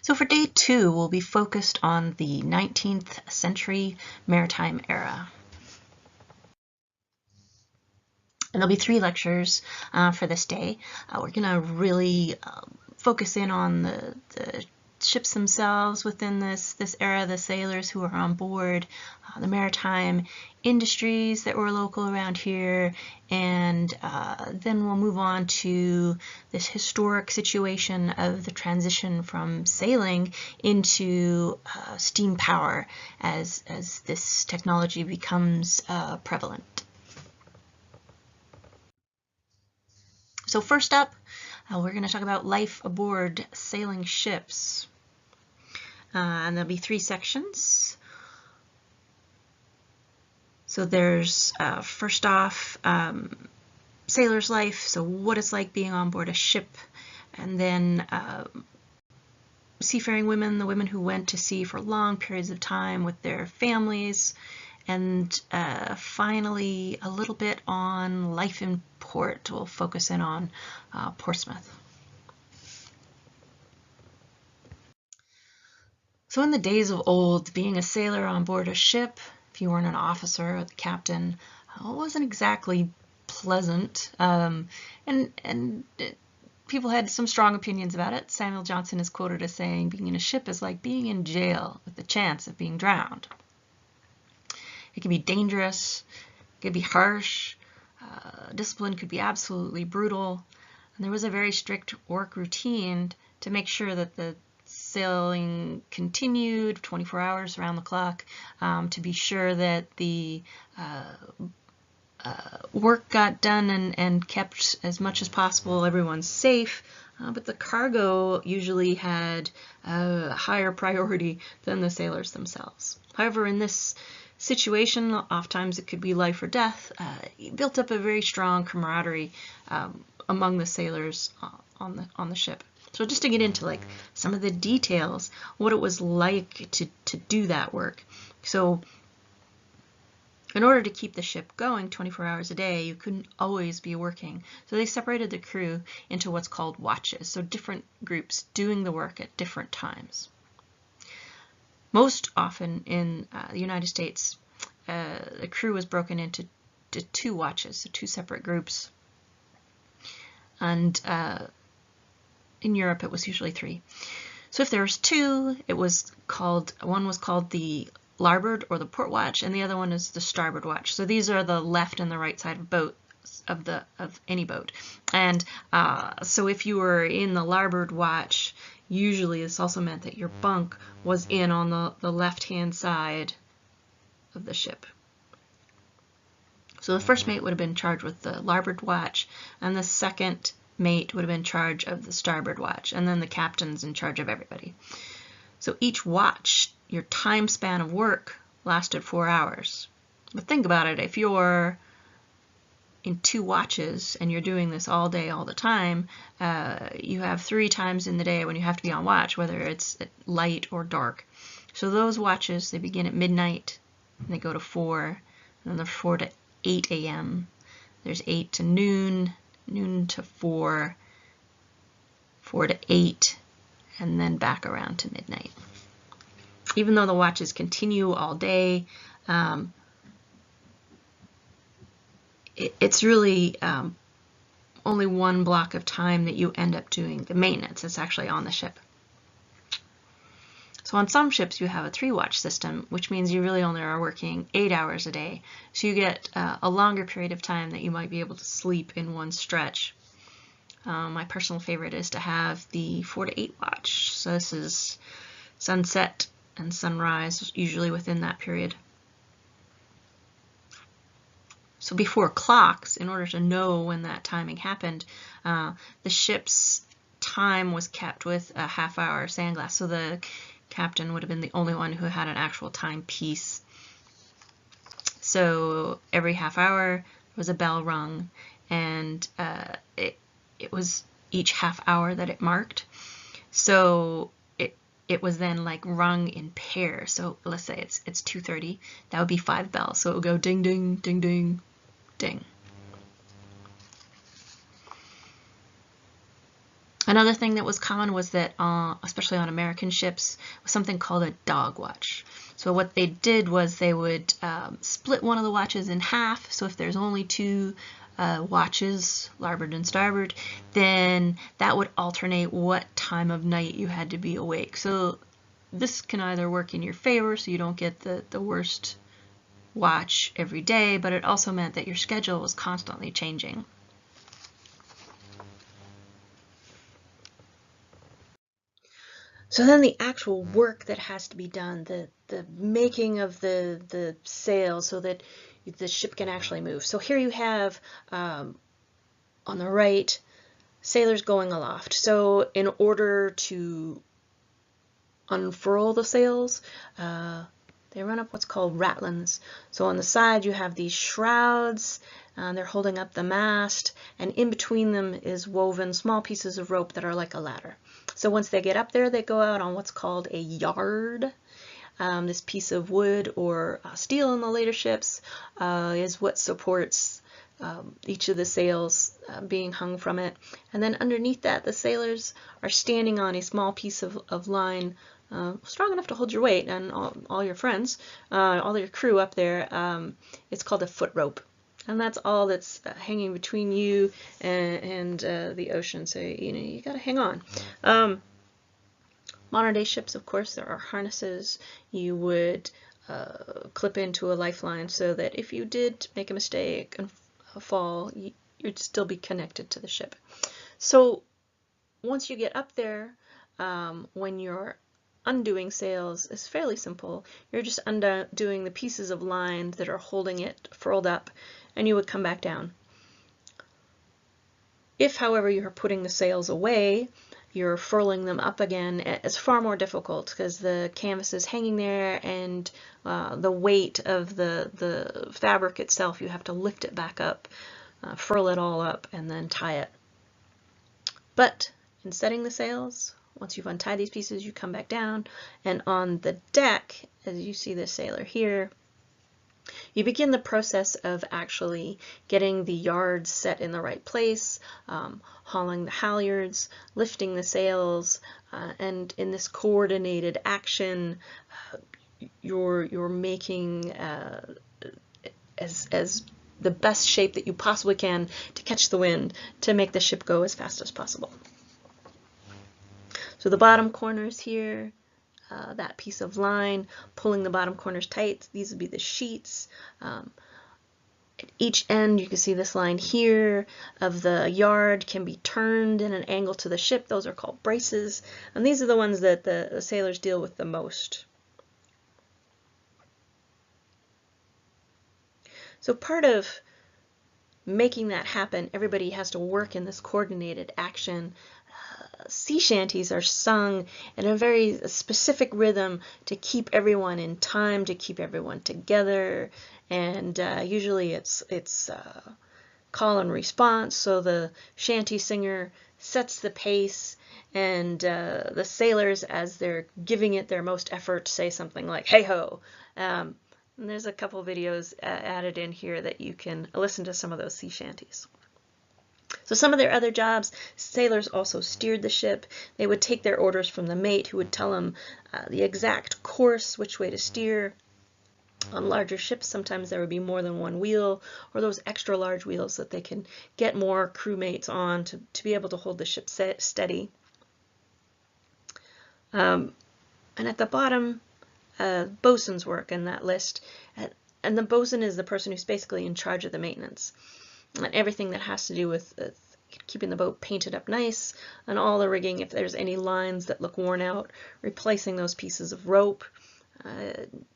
So for day 2, we'll be focused on the 19th century maritime era. And there'll be 3 lectures for this day. We're going to really focus in on the ships themselves within this era, the sailors who are on board, the maritime industries that were local around here, and then we'll move on to this historic situation of the transition from sailing into steam power as this technology becomes prevalent. So first up, we're going to talk about life aboard sailing ships. And there'll be 3 sections. So there's first off, sailor's life, so what it's like being on board a ship, and then seafaring women, the women who went to sea for long periods of time with their families, and finally a little bit on life in port. We'll focus in on Portsmouth. So in the days of old, being a sailor on board a ship, if you weren't an officer or the captain, wasn't exactly pleasant, and people had some strong opinions about it. Samuel Johnson is quoted as saying, being in a ship is like being in jail with the chance of being drowned. It can be dangerous, it could be harsh, discipline could be absolutely brutal, and there was a very strict work routine to make sure that the sailing continued 24 hours around the clock, to be sure that the work got done and kept as much as possible, everyone's safe, but the cargo usually had a higher priority than the sailors themselves. However, in this situation, oftentimes it could be life or death. It built up a very strong camaraderie among the sailors on the ship. So just to get into like some of the details, what it was like to do that work. So in order to keep the ship going 24 hours a day, you couldn't always be working. So they separated the crew into what's called watches, so different groups doing the work at different times. Most often in the United States, the crew was broken into 2 watches, so 2 separate groups. And in Europe, it was usually 3. So if there was 2, it was called, one was called the larboard or the port watch, and the other one is the starboard watch. So these are the left and the right side of boat of any boat. And so if you were in the larboard watch, usually this also meant that your bunk was in on the left-hand side of the ship. So the first mate would have been charged with the larboard watch, and the second mate would have been in charge of the starboard watch, and then the captain's in charge of everybody. So each watch, your time span of work lasted 4 hours. But think about it, if you're in 2 watches and you're doing this all day, all the time, you have 3 times in the day when you have to be on watch, whether it's at light or dark. So those watches, they begin at midnight, and they go to 4, and then they're 4 to 8 a.m. There's 8 to noon, noon to 4, 4 to 8, and then back around to midnight. Even though the watches continue all day, it's really only one block of time that you end up doing the maintenance. It's actually on the ship. So on some ships you have a 3-watch system, which means you really only are working 8 hours a day. So you get a longer period of time that you might be able to sleep in one stretch. My personal favorite is to have the 4 to 8 watch. So this is sunset and sunrise, usually within that period. So before clocks, in order to know when that timing happened, the ship's time was kept with a half-hour sand glass. So the captain would have been the only one who had an actual timepiece. So every half hour was a bell rung, and it was each half hour that it marked. So it was then like rung in pairs. So let's say it's 2:30, that would be 5 bells. So it would go ding, ding, ding, ding, ding. Another thing that was common was that, especially on American ships, was something called a dog watch. So what they did was they would split one of the watches in half. So if there's only two watches, larboard and starboard, then that would alternate what time of night you had to be awake. So this can either work in your favor, so you don't get the worst watch every day, but it also meant that your schedule was constantly changing. So then the actual work that has to be done, the making of the sail so that the ship can actually move. So here you have on the right, sailors going aloft. So in order to unfurl the sails, they run up what's called ratlins. So on the side you have these shrouds, they're holding up the mast, and in between them is woven small pieces of rope that are like a ladder. So once they get up there, they go out on what's called a yard. This piece of wood or steel in the later ships is what supports each of the sails being hung from it. And then underneath that, the sailors are standing on a small piece of line strong enough to hold your weight and all your friends, all your crew up there. It's called a foot rope. And that's all that's hanging between you and the ocean. So, you got to hang on. Modern day ships, of course, there are harnesses you would clip into a lifeline so that if you did make a mistake and fall, you'd still be connected to the ship. So once you get up there, when you're undoing sails is fairly simple. You're just undoing the pieces of line that are holding it furled up, and you would come back down. If, however, you're putting the sails away, you're furling them up again, it's far more difficult because the canvas is hanging there, and the weight of the fabric itself, you have to lift it back up, furl it all up, and then tie it. But in setting the sails, once you've untied these pieces, you come back down, and on the deck, as you see the sailor here, you begin the process of actually getting the yards set in the right place, hauling the halyards, lifting the sails, and in this coordinated action, you're making as the best shape that you possibly can to catch the wind to make the ship go as fast as possible. So the bottom corners here, that piece of line, pulling the bottom corners tight, these would be the sheets. At each end, you can see this line here of the yard can be turned in an angle to the ship. Those are called braces, and these are the ones that the sailors deal with the most. So part of making that happen, everybody has to work in this coordinated action. Sea shanties are sung in a very specific rhythm to keep everyone in time, to keep everyone together, and usually it's call and response. So the shanty singer sets the pace, and the sailors, as they're giving it their most effort, say something like "Hey ho!" And there's a couple videos added in here that you can listen to some of those sea shanties. So some of their other jobs, sailors also steered the ship. They would take their orders from the mate, who would tell them the exact course, which way to steer. On larger ships, sometimes there would be more than one wheel, or those extra large wheels that they can get more crewmates on to be able to hold the ship steady. And at the bottom, bosun's work in that list. And the bosun is the person who's basically in charge of the maintenance. And everything that has to do with keeping the boat painted up nice, and all the rigging, if there's any lines that look worn out, replacing those pieces of rope. And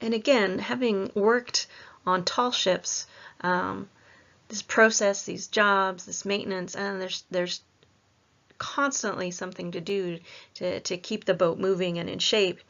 again, having worked on tall ships, this process, these jobs, this maintenance, and there's constantly something to do to keep the boat moving and in shape.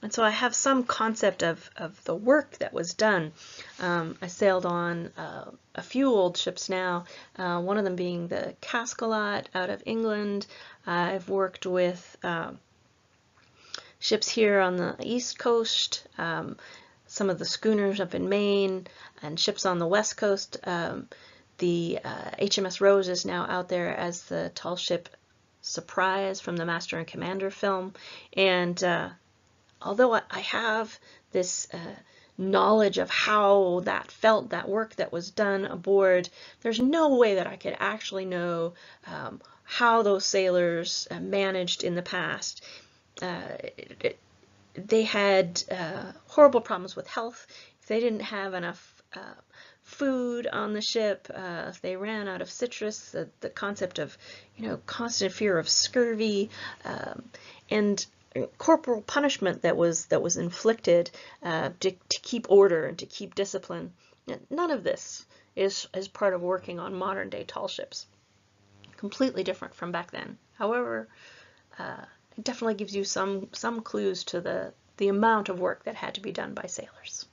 And so I have some concept of the work that was done. I sailed on a few old ships now, one of them being the Cascalot out of England. I've worked with ships here on the East Coast, some of the schooners up in Maine, and ships on the West Coast. The HMS Rose is now out there as the tall ship surprise from the Master and Commander film. And although I have this knowledge of how that felt, that work that was done aboard, there's no way that I could actually know how those sailors managed in the past. They had horrible problems with health. If they didn't have enough food on the ship, if they ran out of citrus, the concept of, constant fear of scurvy, and corporal punishment that was inflicted to keep order and to keep discipline. None of this is part of working on modern day tall ships. Completely different from back then. However, it definitely gives you some clues to the amount of work that had to be done by sailors.